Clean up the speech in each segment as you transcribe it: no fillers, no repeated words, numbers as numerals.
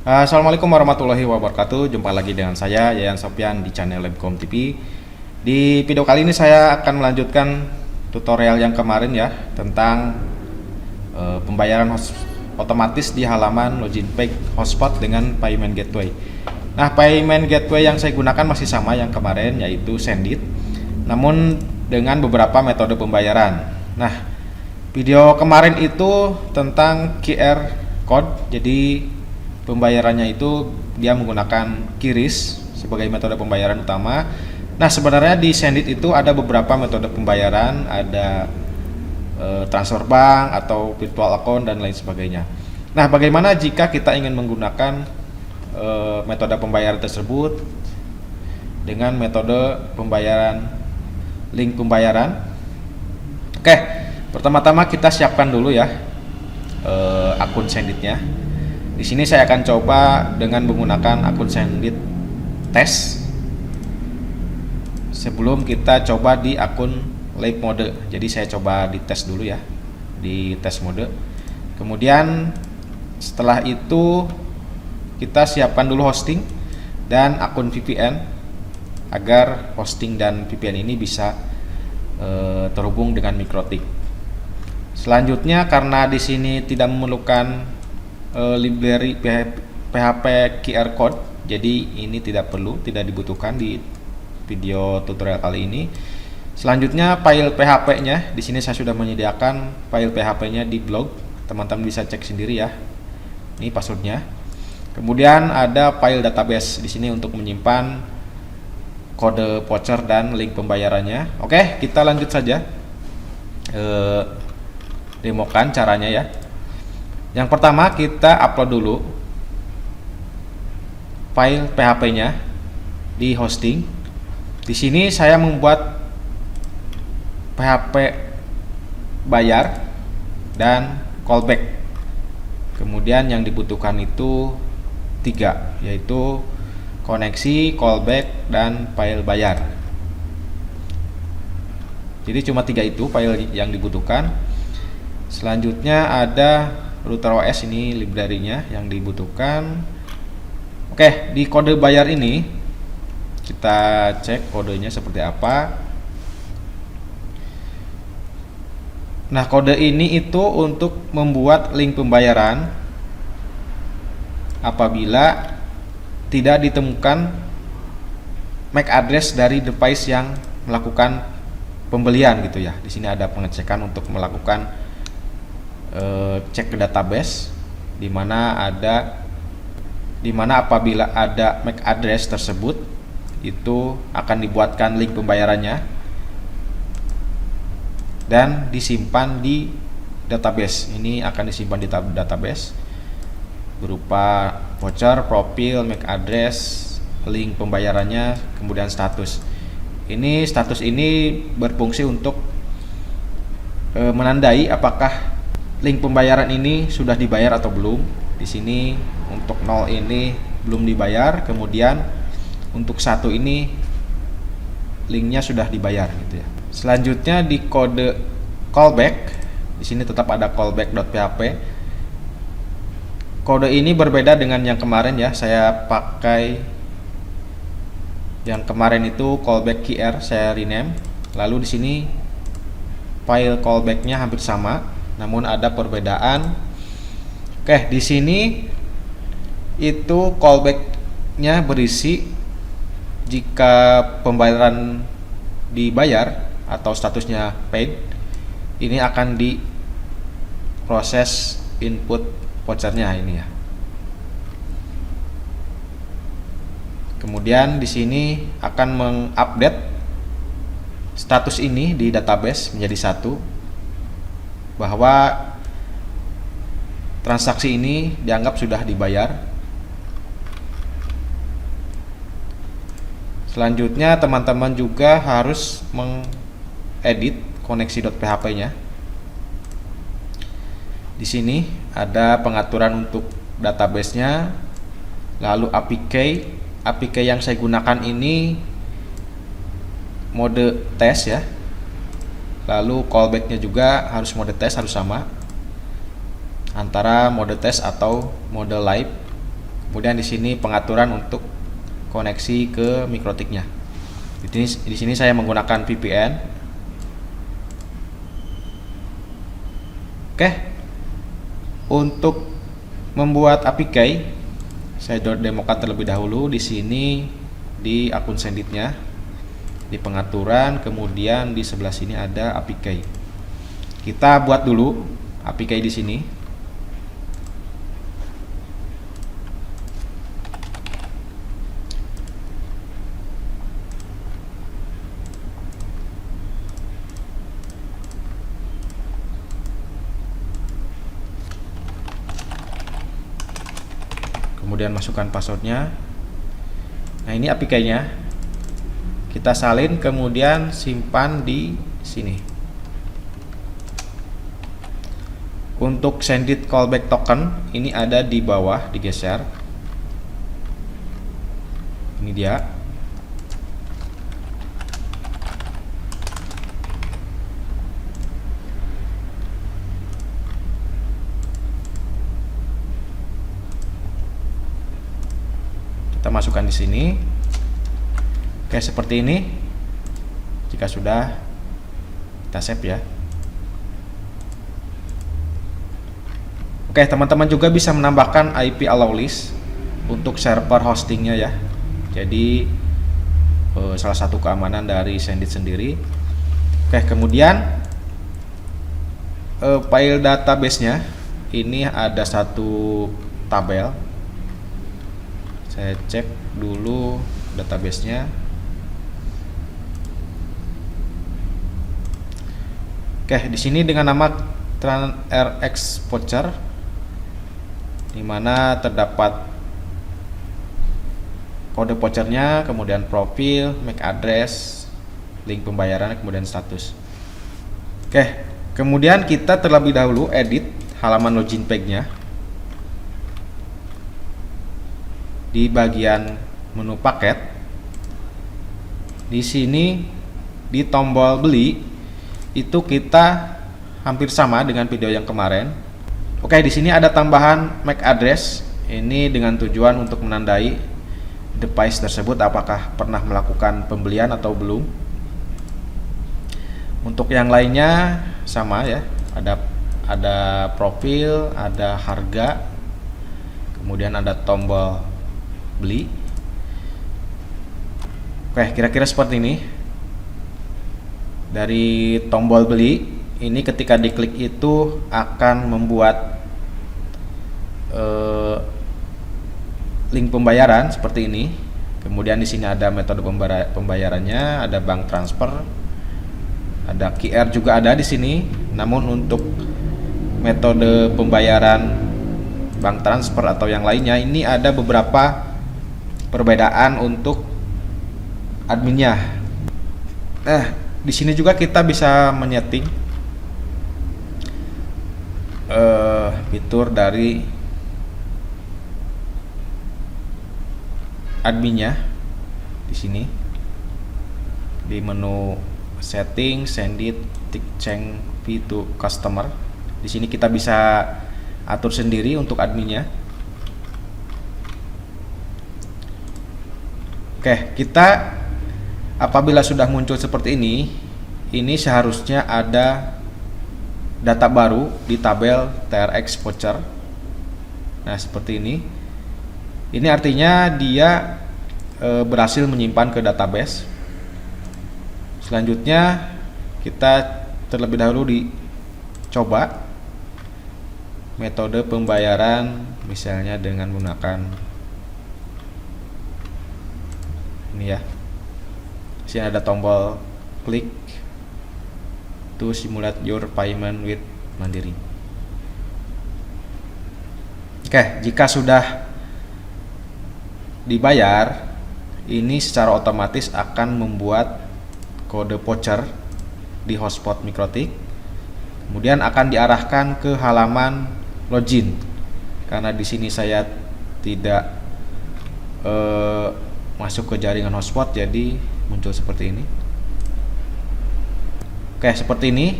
Assalamualaikum warahmatullahi wabarakatuh. Jumpa lagi dengan saya Yayan Sofyan di channel Labcom TV. Di video kali ini saya akan melanjutkan tutorial yang kemarin ya tentang pembayaran otomatis di halaman login page hotspot dengan payment gateway. Nah, payment gateway yang saya gunakan masih sama yang kemarin, yaitu Sendit, namun dengan beberapa metode pembayaran. Nah, video kemarin itu tentang QR code. Jadi pembayarannya itu dia menggunakan QRIS sebagai metode pembayaran utama. Nah, sebenarnya di Sendit itu ada beberapa metode pembayaran, ada transfer bank atau virtual account dan lain sebagainya. Nah, bagaimana jika kita ingin menggunakan metode pembayaran tersebut dengan metode pembayaran link pembayaran? Oke, pertama-tama kita siapkan dulu ya akun Senditnya. Di sini saya akan coba dengan menggunakan akun Sendit tes. Sebelum kita coba di akun live mode. Jadi saya coba di tes dulu ya, di tes mode. Kemudian setelah itu kita siapkan dulu hosting dan akun VPN agar hosting dan VPN ini bisa terhubung dengan MikroTik. Selanjutnya, karena di sini tidak memerlukan library PHP QR code, jadi ini tidak dibutuhkan di video tutorial kali ini. Selanjutnya, file PHP-nya di sini saya sudah menyediakan file PHP-nya di blog, teman-teman bisa cek sendiri ya. Ini passwordnya. Kemudian ada file database di sini untuk menyimpan kode voucher dan link pembayarannya. Oke, kita lanjut saja demokan caranya ya. Yang pertama, kita upload dulu file PHP-nya di hosting. Di sini saya membuat PHP bayar dan callback. Kemudian yang dibutuhkan itu 3, yaitu koneksi, callback, dan file bayar. Jadi cuma 3 itu file yang dibutuhkan. Selanjutnya ada router OS, ini library-nya yang dibutuhkan. Oke, di kode bayar ini kita cek kodenya seperti apa. Nah, kode ini itu untuk membuat link pembayaran apabila tidak ditemukan MAC address dari device yang melakukan pembelian gitu ya. Di sini ada pengecekan untuk melakukan cek ke database, di mana apabila ada MAC address tersebut itu akan dibuatkan link pembayarannya dan disimpan di database. Ini akan disimpan di database berupa voucher, profil, MAC address, link pembayarannya, kemudian status. Status ini berfungsi untuk menandai apakah link pembayaran ini sudah dibayar atau belum. Di sini untuk 0 ini belum dibayar, kemudian untuk 1 ini linknya sudah dibayar gitu ya. Selanjutnya di kode callback, di sini tetap ada callback.php. Kode ini berbeda dengan yang kemarin ya. Saya pakai yang kemarin itu callback QR, saya rename. Lalu di sini file callbacknya hampir sama, namun ada perbedaan. Oke, di sini itu callbacknya berisi jika pembayaran dibayar atau statusnya paid, ini akan diproses input vouchernya ini ya. Kemudian di sini akan mengupdate status ini di database menjadi 1, bahwa transaksi ini dianggap sudah dibayar. Selanjutnya, teman-teman juga harus mengedit koneksi.php-nya. Di sini ada pengaturan untuk database-nya, lalu APK yang saya gunakan ini mode tes ya. Lalu callbacknya juga harus mode tes, harus sama antara mode tes atau mode live. Kemudian di sini pengaturan untuk koneksi ke mikrotiknya. Di sini saya menggunakan VPN. Oke. Untuk membuat APK, saya demokan terlebih dahulu di sini di akun Senditnya, di pengaturan, kemudian di sebelah sini ada APK. Kita buat dulu APK di sini. Kemudian masukkan passwordnya. Nah, ini APK-nya. Kita salin, kemudian simpan di sini. Untuk Sendit callback token, ini ada di bawah, digeser. Ini dia. Kita masukkan di sini. Oke, seperti ini. Jika sudah, kita save ya. Oke, teman-teman juga bisa menambahkan IP allow list untuk server hostingnya ya. Jadi salah satu keamanan dari Sendit sendiri. Oke, kemudian file database-nya ini ada satu tabel. Saya cek dulu database-nya. Oke, di sini dengan nama TransRx Voucher, di mana terdapat kode vouchernya, kemudian profil, MAC address, link pembayaran, kemudian status. Oke, kemudian kita terlebih dahulu edit halaman login page-nya. Di bagian menu paket, di sini di tombol beli itu kita hampir sama dengan video yang kemarin. Oke, di sini ada tambahan MAC address. Ini dengan tujuan untuk menandai device tersebut apakah pernah melakukan pembelian atau belum. Untuk yang lainnya sama ya. Ada profil, ada harga, kemudian ada tombol beli. Oke, kira-kira seperti ini. Dari tombol beli ini ketika diklik itu akan membuat link pembayaran seperti ini. Kemudian di sini ada metode pembayarannya, ada bank transfer, ada QR juga ada di sini. Namun untuk metode pembayaran bank transfer atau yang lainnya ini ada beberapa perbedaan untuk adminnya. Nah, di sini juga kita bisa menyeting fitur dari adminnya di sini di menu setting, Sendit change fee to customer. Di sini kita bisa atur sendiri untuk adminnya. Oke, kita apabila sudah muncul seperti ini seharusnya ada data baru di tabel TRX voucher. Nah, seperti ini. Ini artinya dia berhasil menyimpan ke database. Selanjutnya kita terlebih dahulu dicoba metode pembayaran, misalnya dengan menggunakan ini ya. Di sini ada tombol klik to simulate your payment with Mandiri. Oke, jika sudah dibayar, ini secara otomatis akan membuat kode voucher di hotspot Mikrotik. Kemudian akan diarahkan ke halaman login. Karena di sini saya tidak masuk ke jaringan hotspot, jadi muncul seperti ini. Oke, seperti ini.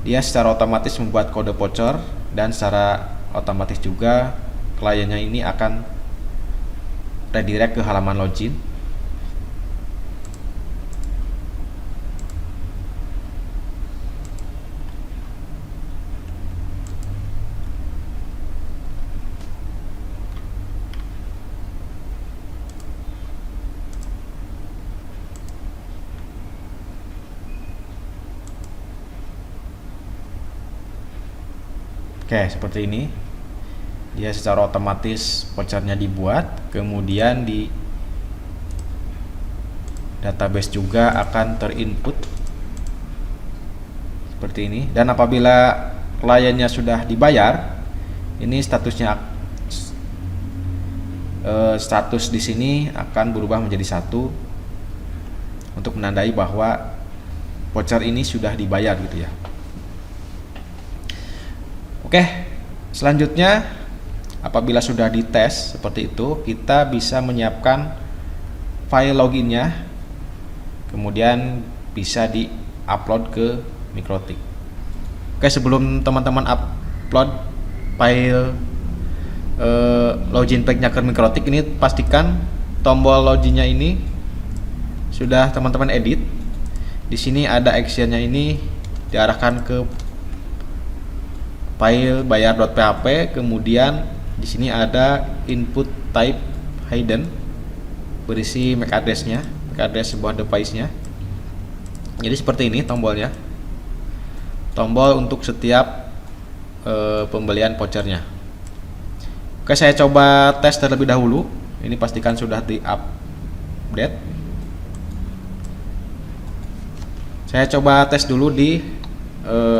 Dia secara otomatis membuat kode voucher dan secara otomatis juga kliennya ini akan redirect ke halaman login. Oke, seperti ini. Dia secara otomatis vouchernya dibuat, kemudian di database juga akan terinput seperti ini. Dan apabila kliennya sudah dibayar, ini status di sini akan berubah menjadi 1 untuk menandai bahwa voucher ini sudah dibayar gitu ya. Oke, selanjutnya apabila sudah dites seperti itu, kita bisa menyiapkan file loginnya, kemudian bisa di-upload ke Mikrotik. Oke, sebelum teman-teman upload file login pack-nya ke Mikrotik, ini pastikan tombol loginnya ini sudah teman-teman edit. Di sini ada actionnya, ini diarahkan ke file bayar.php, kemudian di sini ada input type hidden berisi MAC address-nya, MAC address sebuah device-nya. Jadi seperti ini tombolnya. Tombol untuk setiap pembelian vouchernya. Oke, saya coba tes terlebih dahulu. Ini pastikan sudah di-update. Saya coba tes dulu di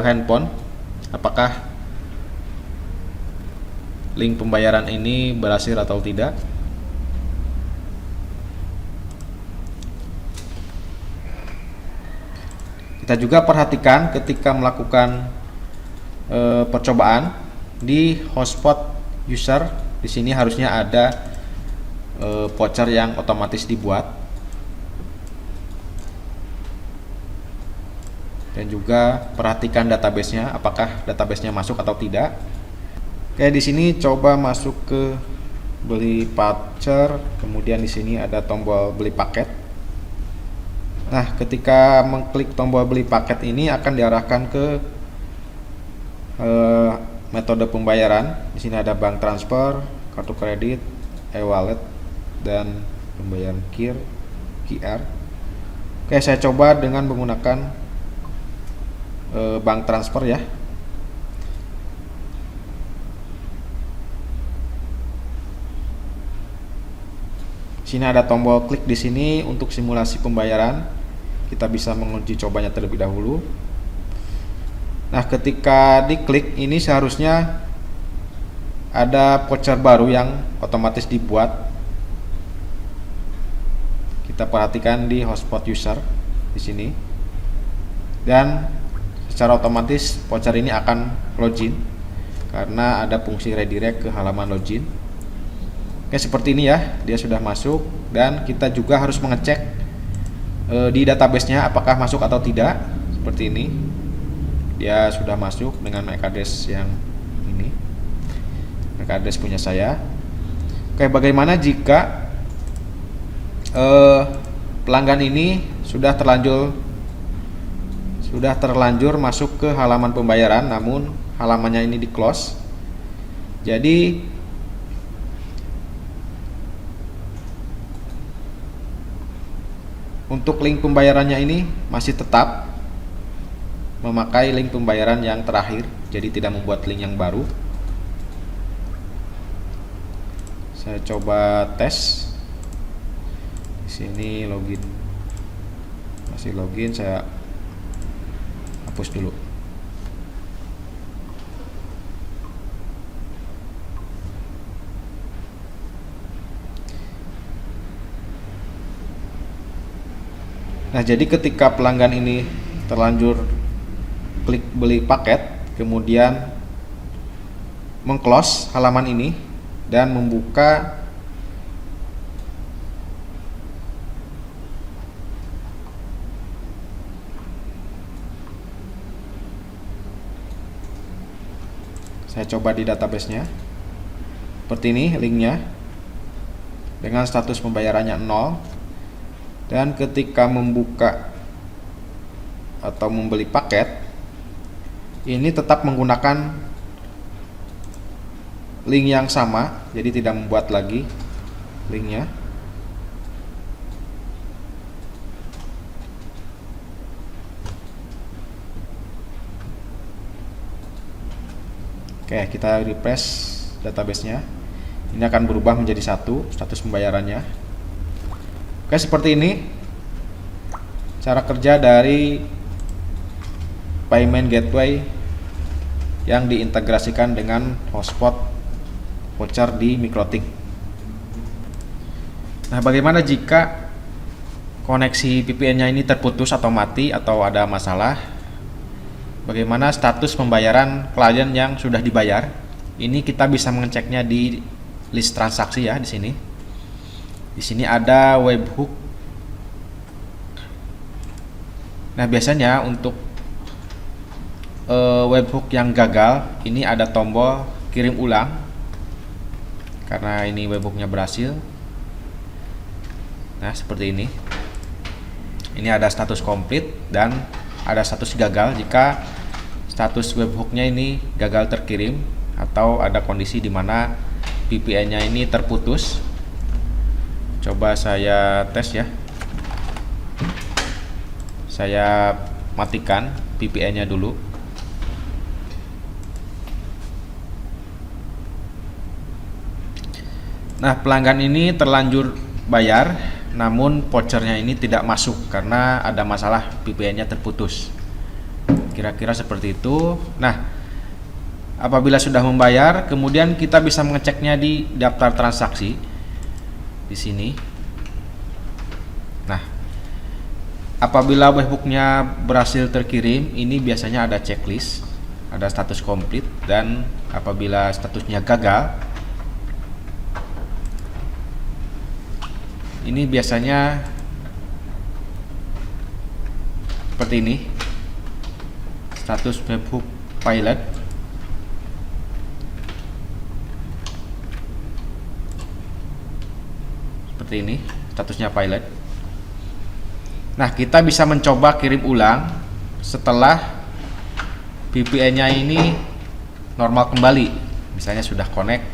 handphone, apakah link pembayaran ini berhasil atau tidak. Kita juga perhatikan ketika melakukan percobaan di hotspot user, di sini harusnya ada voucher yang otomatis dibuat. Dan juga perhatikan database-nya, apakah database-nya masuk atau tidak. Oke, di sini coba masuk ke beli voucher, kemudian di sini ada tombol beli paket. Nah, ketika mengklik tombol beli paket ini akan diarahkan ke metode pembayaran. Di sini ada bank transfer, kartu kredit, e-wallet, dan pembayaran QR. Oke, saya coba dengan menggunakan bank transfer ya. Sini ada tombol klik di sini untuk simulasi pembayaran. Kita bisa menguji cobanya terlebih dahulu. Nah, ketika diklik ini seharusnya ada voucher baru yang otomatis dibuat. Kita perhatikan di hotspot user di sini. Dan secara otomatis voucher ini akan login karena ada fungsi redirect ke halaman login. Oke, seperti ini ya, dia sudah masuk. Dan kita juga harus mengecek di database-nya apakah masuk atau tidak. Seperti ini, dia sudah masuk dengan MAC address yang ini, MAC address punya saya. Oke, bagaimana jika pelanggan ini sudah terlanjur masuk ke halaman pembayaran, namun halamannya ini di close. Jadi untuk link pembayarannya ini masih tetap memakai link pembayaran yang terakhir, jadi tidak membuat link yang baru. Saya coba tes. Di sini login, masih login, saya hapus dulu. Nah, jadi ketika pelanggan ini terlanjur klik beli paket, kemudian meng-close halaman ini dan membuka saya coba di database-nya. Seperti ini linknya. dengan status pembayarannya 0, dan ketika membuka atau membeli paket ini tetap menggunakan link yang sama, jadi tidak membuat lagi linknya. Oke, kita refresh databasenya. Ini akan berubah menjadi 1 status pembayarannya. Oke, seperti ini cara kerja dari payment gateway yang diintegrasikan dengan hotspot voucher di MikroTik. Nah, bagaimana jika koneksi VPN-nya ini terputus atau mati atau ada masalah? Bagaimana status pembayaran klien yang sudah dibayar? Ini kita bisa mengeceknya di list transaksi ya, di sini. Di sini ada webhook. Nah, biasanya untuk webhook yang gagal, ini ada tombol kirim ulang. Karena ini webhooknya berhasil. Nah, seperti ini. Ini ada status komplit dan ada status gagal jika status webhooknya ini gagal terkirim atau ada kondisi di mana VPN-nya ini terputus. Coba saya tes ya. Saya matikan VPN-nya dulu. Nah, pelanggan ini terlanjur bayar, namun vouchernya ini tidak masuk karena ada masalah VPN-nya terputus. Kira-kira seperti itu. Nah, apabila sudah membayar, kemudian kita bisa mengeceknya di daftar transaksi di sini. Nah, apabila webhooknya berhasil terkirim, ini biasanya ada checklist, ada status komplit, dan apabila statusnya gagal, ini biasanya seperti ini, status webhook pilot. Seperti ini statusnya pilot. Nah, kita bisa mencoba kirim ulang setelah VPN-nya ini normal kembali. Misalnya sudah connect,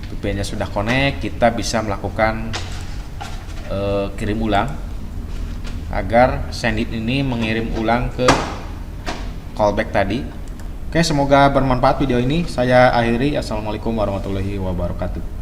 VPN-nya sudah connect, kita bisa melakukan kirim ulang agar Sendit ini mengirim ulang ke callback tadi. Oke, semoga bermanfaat video ini. Saya akhiri. Assalamualaikum warahmatullahi wabarakatuh.